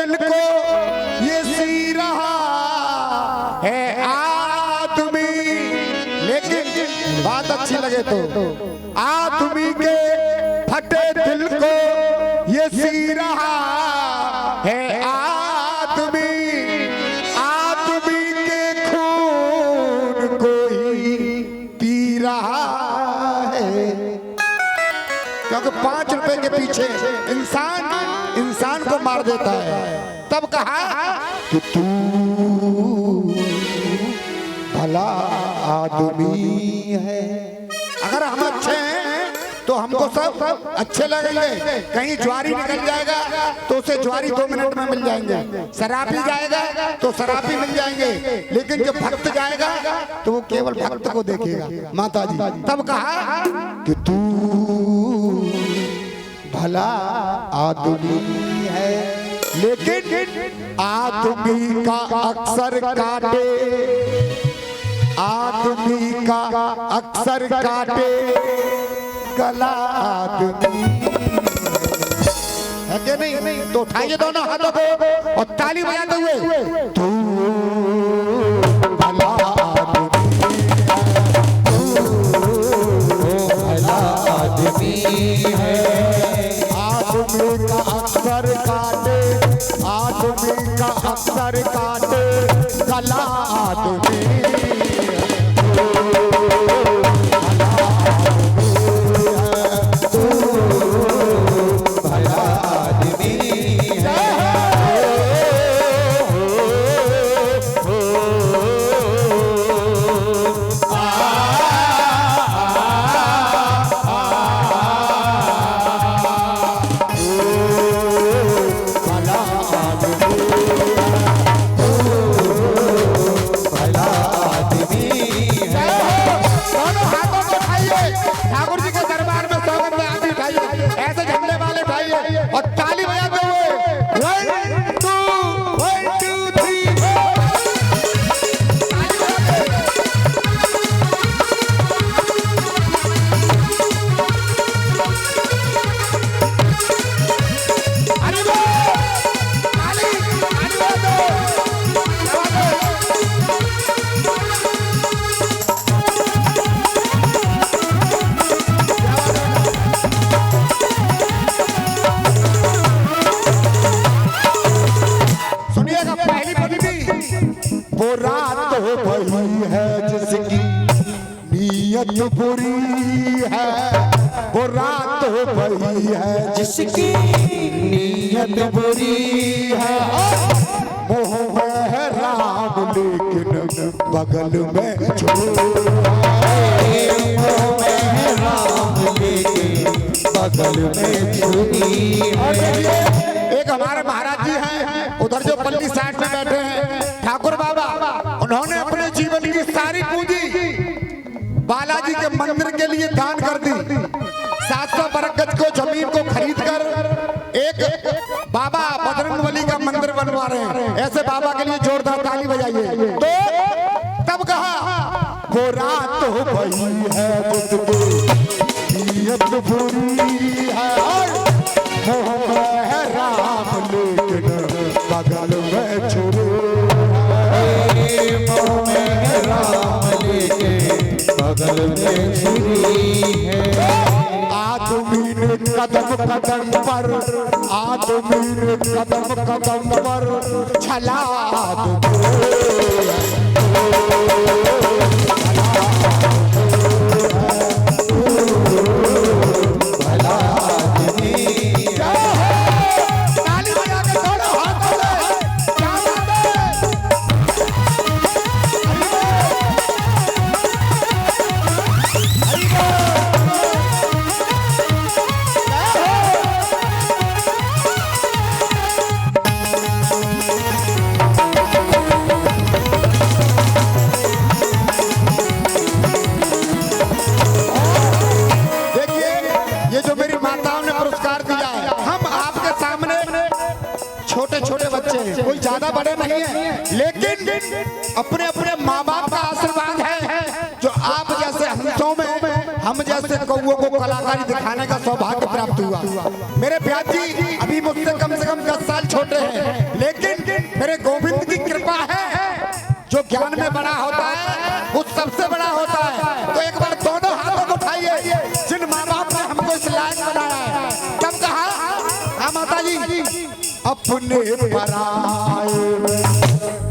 दिल को ये सी रहा है आदमी। लेकिन बात अच्छी लगे तो आदमी के फटे दिल को ये सी रहा है आदमी। आदमी के खून को ही पी रहा है। क्योंकि 5 रुपए के पीछे इंसान को मार देता है। तब कहा कि तू भला आदमी है। अगर हम अच्छे हैं तो हमको सब अच्छे लगेंगे। कहीं ज्वारी निकल जाएगा तो उसे ज्वारी 2 मिनट में मिल जाएंगे। शराबी जाएगा तो शराबी मिल जाएंगे। लेकिन जब भक्त जाएगा तो वो केवल भक्त को देखेगा। माता जी तब कहा कि तू भला आदमी है। लेकिन आदमी का अक्सर काटे, आदमी का अक्सर काटे गला आदमी है कि नहीं? तो उठाइए दोनों हाथों को और ताली बजाते हुए तू भला आदमी है। आदमी का अक्सर काटे, आदमी का अक्सर काटे गला आदमी। वो रात भई है जिसकी नीयत बुरी है। वो रात भई है जिसकी नीयत बुरी है। मोह में है राम लेकिन बगल में छुरी है। मोह में है राम लेकिन बगल में छुरी है। एक हमारे महाराज जी हैं उधर जो पल्ली साइड में बैठे हैं ठाकुर बाबा। उन्होंने अपने जीवन की सारी पूंजी बालाजी के मंदिर के लिए दान कर दी। 700 बरगद को जमीन को खरीद कर एक बाबा बजरंगबली का मंदिर बनवा रहे हैं। ऐसे बाबा के लिए जोरदार ताली बजाइए। तो तब कहा वो रात भई है जिसकी नीयत बुरी है। मोह है राम लेकिन बगल में छुरी है। मोह है राम लेकिन बगल में छुरी है। आदमी ने कदम कदम पर, आदमी ने कदम कदम पर छला कोई ज्यादा बड़े नहीं है, लेकिन अपने अपने माँ बाप का आशीर्वाद है जो आप जैसे हंसों में हम जैसे कौओं को कलाकारी दिखाने का सौभाग्य प्राप्त हुआ। मेरे प्यार जी अभी मुझसे कम से कम 10 साल छोटे हैं, फिर गोविंद की कृपा है, जो ज्ञान में बड़ा होता है वो सबसे बड़ा होता है। तो एक बार दोनों हाथों को उठाइए, जिन माँ बाप ने हमको इस लायक बनाया है। कब कहा? हाँ माता जी, अपने पराये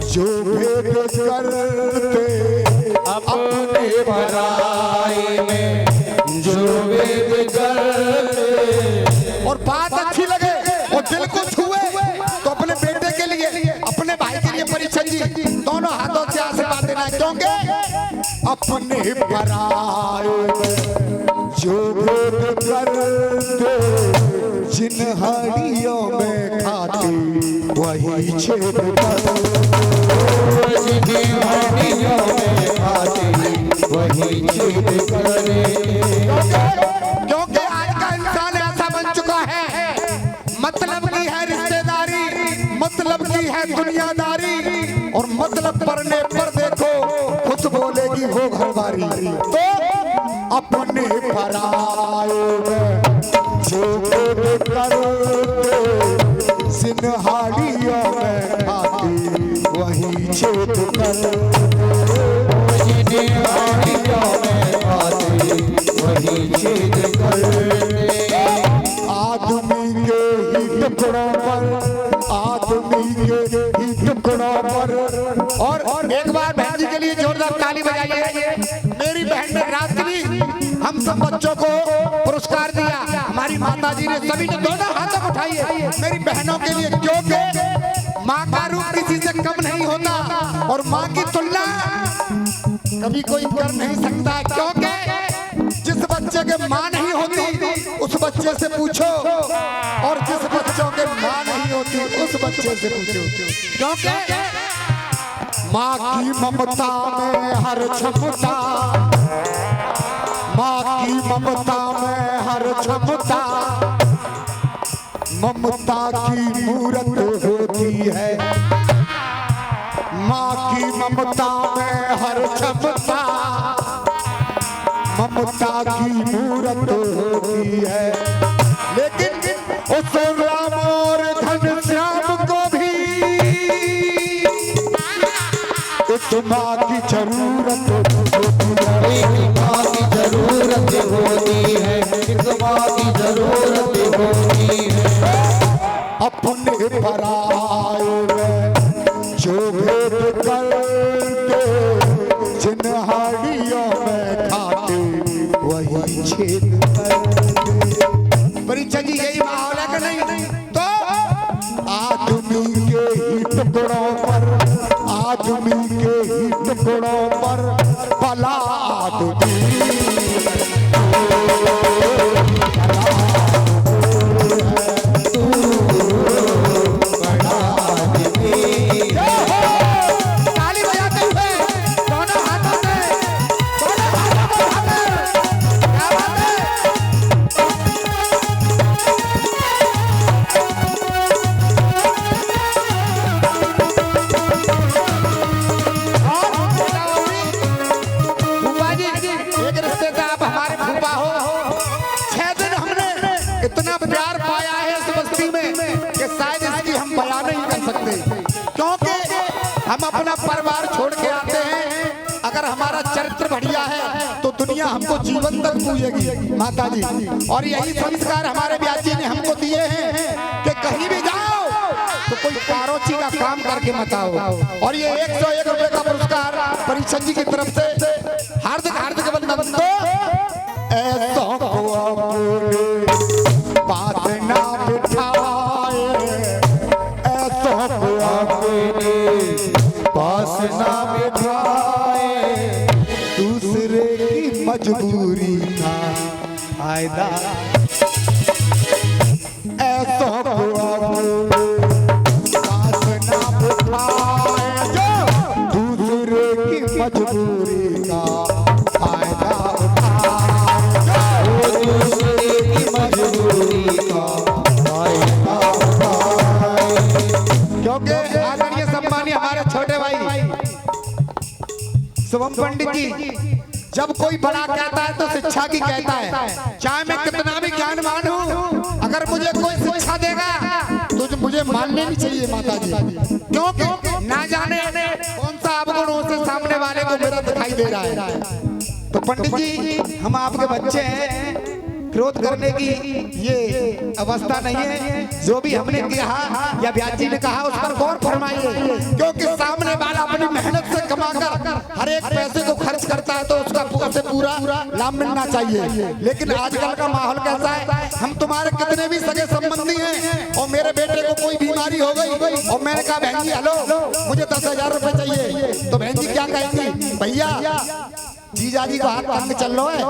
जो भेद करते, अपने पराये में जो भेद करते। और बात अच्छी लगे और दिल को छुए तो अपने बेटे के लिए, अपने भाई के लिए परीक्षण जी दोनों हाथों से आशीर्वाद देना, क्योंकि अपने पराये जो भेद करते, जिन हाड़ियों में खाते वही छेद करते, जिन हाड़ियों में खाते वही छेद करते। क्योंकि आज का इंसान ऐसा बन चुका है, मतलब की है रिश्तेदारी, मतलब की है दुनियादारी, और मतलब पढ़ने पर देखो खुद बोलेगी वो घरवारी। तो अपने पराये जो भेद करते, सिनहाड़ियों में खाते वही छेद करते, सिनहाड़ियों में खाते वही छेद करते। आदमी के ही टुकड़ों पर, आदमी के ही टुकड़ों पर। और एक बार बहन जी के लिए जोरदार ताली बजाइए। मेरी बहन ने रात भी हम सब बच्चों को पुरस्कार दिया, हमारी माता जी ने, सभी ने दोनों हाथों को उठाइए मेरी बहनों के लिए, क्योंकि माँ का रूप किसी से कम नहीं होता और माँ की तुलना कभी कोई कर नहीं सकता। क्योंकि जिस बच्चे के माँ नहीं होती उस बच्चे से पूछो, और जिस बच्चों के माँ नहीं होती उस बच्चे से पूछो, क्योंकि माँ की ममता में हर क्षमता, माँ की ममता में हर क्षमता, ममता की मूरत होती है। माँ की ममता में हर क्षमता, ममता की मूरत होती है। लेकिन उस राम और घनश्याम को भी इस माँ की जरूरत होती है, माँ की जरूरत होती है, इस माँ की जरूरत होती है। अपने पराये जो भेद करते, जिन हाड़ियों में खाते वही छेद करते। परीक्षा जी यही माहौल है कि नहीं? तो आदमी के ही टुकड़ों पर, आदमी के ही टुकड़ों पर भला आदमी, इतना प्यार पाया है इस बस्ती में कि शायद इसकी हम बयान नहीं कर सकते। क्योंकि हम अपना परिवार छोड़ के आते हैं, अगर हमारा चरित्र बढ़िया है तो दुनिया हमको जीवन तक पूजेगी माता जी। और यही संस्कार हमारे ब्याजी ने हमको दिए हैं कि कहीं भी जाओ तो कोई कारोची का काम करके मत आओ। और ये 101 रुपए का पुरस्कार परीक्षा जी की तरफ से हार्दिक हार्दिक अभिनंदन। तो ऐसा बात ना बिठाए, ऐसा पास ना बिठाए, दूसरे की मजबूरी का फायदा। ऐसा पास ना बिठाए, दूसरे की मजबूरी का फायदा उठाए, दूसरे की मजबूरी का फायदा उठाए। क्योंकि आदरणीय सम्मानीय हमारे छोटे भाई शुभम पंडित जी, जब कोई बड़ा कहता है तो शिक्षा की कहता है। चाहे मैं कितना भी ज्ञानवान हूँ, अगर मुझे कोई शिक्षा देगा तो मुझे मुझे मानने नहीं चाहिए माता जी, क्योंकि ना जाने कौन सा अवगुण उससे सामने वाले को मेरा दिखाई दे रहा है। तो पंडित जी हम आपके बच्चे हैं, क्रोध करने की ये अवस्था नहीं है। जो भी हमने कहा या ब्याज जी ने कहा उस पर गौर फरमाइए, क्योंकि सामने वाला अपनी मेहनत से कमाकर हर एक पैसे को खर्च करता है तो उसका पूरा लाभ मिलना चाहिए। लेकिन आजकल का माहौल कैसा है, हम तुम्हारे कितने भी सगे संबंधी हैं और मेरे बेटे को कोई बीमारी हो गई और मैंने कहा बहन जी हेलो मुझे 10,000 रुपए चाहिए, तो बहन जी क्या कहेंगी, भैया जीजा जी को हाथ तंग चल रहा है,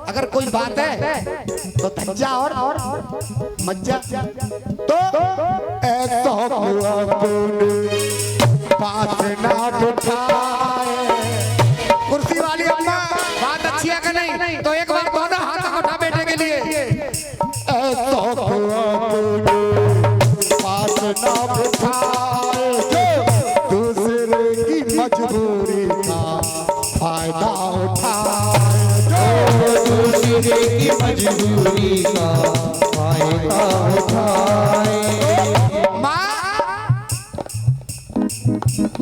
अगर कोई बात है तो धज्जा और मज्जा। तो ऐसा हुआ पास ना उठाए। कुर्सी वाली अम्मा बात अच्छी है कि नहीं, तो एक बार दोनों हाथ उठा बेटे के लिए। ऐसा हुआ पास ना उठाए, दूसरे की मजबूरी का फायदा उठाए, दूसरे की मजबूरी का फायदा उठाए।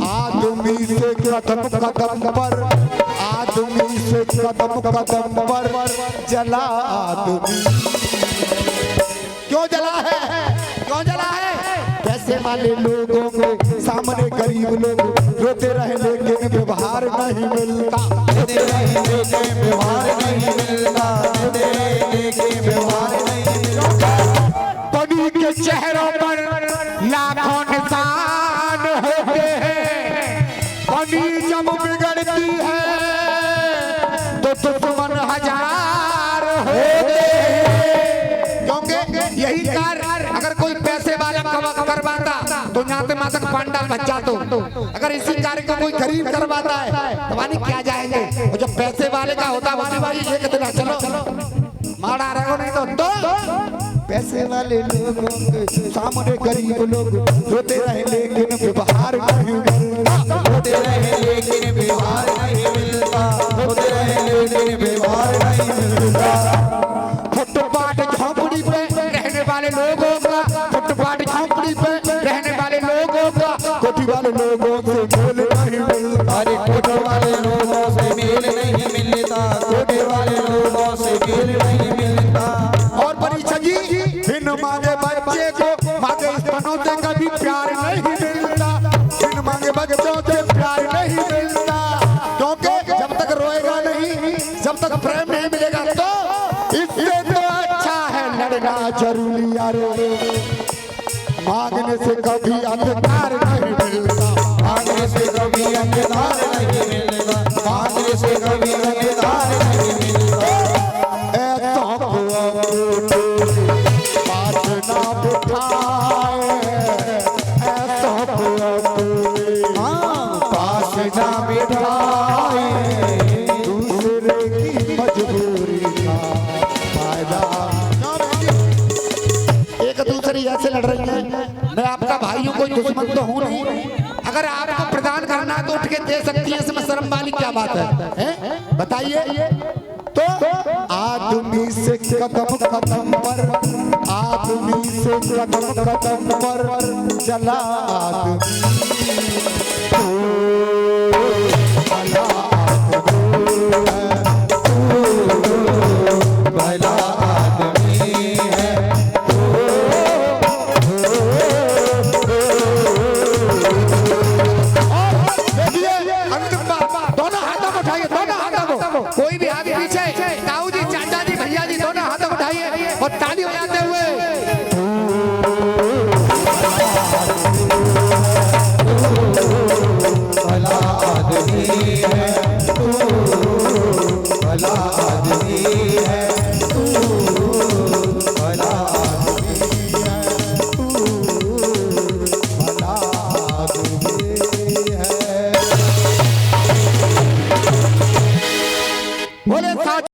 आदमी से कदम कदम पर, आदमी से कदम कदम पर जला आदमी। क्यों जला है, क्यों जला है? पैसे वाले लोगों को सामने गरीब लोग रोते रहे लेकिन व्यवहार नहीं मिलता, रोते रहे लेकिन व्यवहार नहीं मिलता, रोते रहे लेकिन व्यवहार नहीं मिलता। बनी के चेहरों पर लाखों निशान होते हैं, बनी जब बिगड़ती है तो दुश्मन हजार होते हैं। क्योंकि यही कार्य अगर कोई पैसे वाला करवाता तो यहाँ मातक पांडाल बच्चा, तो अगर इसी कार्य को कोई गरीब करवाता है तो मानी क्या जाएंगे। और जब पैसे वाले का होता है भाई ये कितना चलो मारा रहो नहीं तो पैसे वाले लोगों के सामने गरीब लोग रोते रहे लेकिन व्यवहार नहीं मिलता, रोते रहे लेकिन व्यवहार नहीं मिलता, रोते रहे लेकिन व्यवहार नहीं मिलता। फुटपाथ झोंपड़ी पे रहने वाले लोगों का, फुटपाथ झोंपड़ी पे रहने वाले लोगों का कोठी वाले लोगों से मेल नहीं मिलता, अरे कोठी वाले लोगों से मेल नहीं मिलता, कोठी वाले लोगों से मेल नहीं मिलता। और परीक्षा जी बिन मांगे बच्चे को मांगे स्तनों से कभी प्यार नहीं मिलता, बिन मांगे बच्चों से प्यार नहीं मिलता, क्योंकि जब तक रोएगा नहीं, जब तक प्रेम नहीं मिलेगा तो इससे तो अच्छा है लड़ना जरूरी। यारो मांगने से कभी अंधकार नहीं मिलता, मांगने से कभी अंधकार नहीं मिलता, मांगने से कभी अंधकार नहीं मिलता। ऐसा बात ना बिठाए, ऐसा पास ना बिठाए, दूसरे की मजबूरी का फायदा। एक दूसरे ऐसे लड़ रही है, मैं आपका भाइयों कोई दुश्मन तो हूँ नहीं, अगर आपको प्रदान करना तो उठ के दे सकती है, इसमें शर्म वाली क्या बात है बताइए। तो आदमी से कदम कदम पर, आदमी से कदम कदम पर जला आदमी।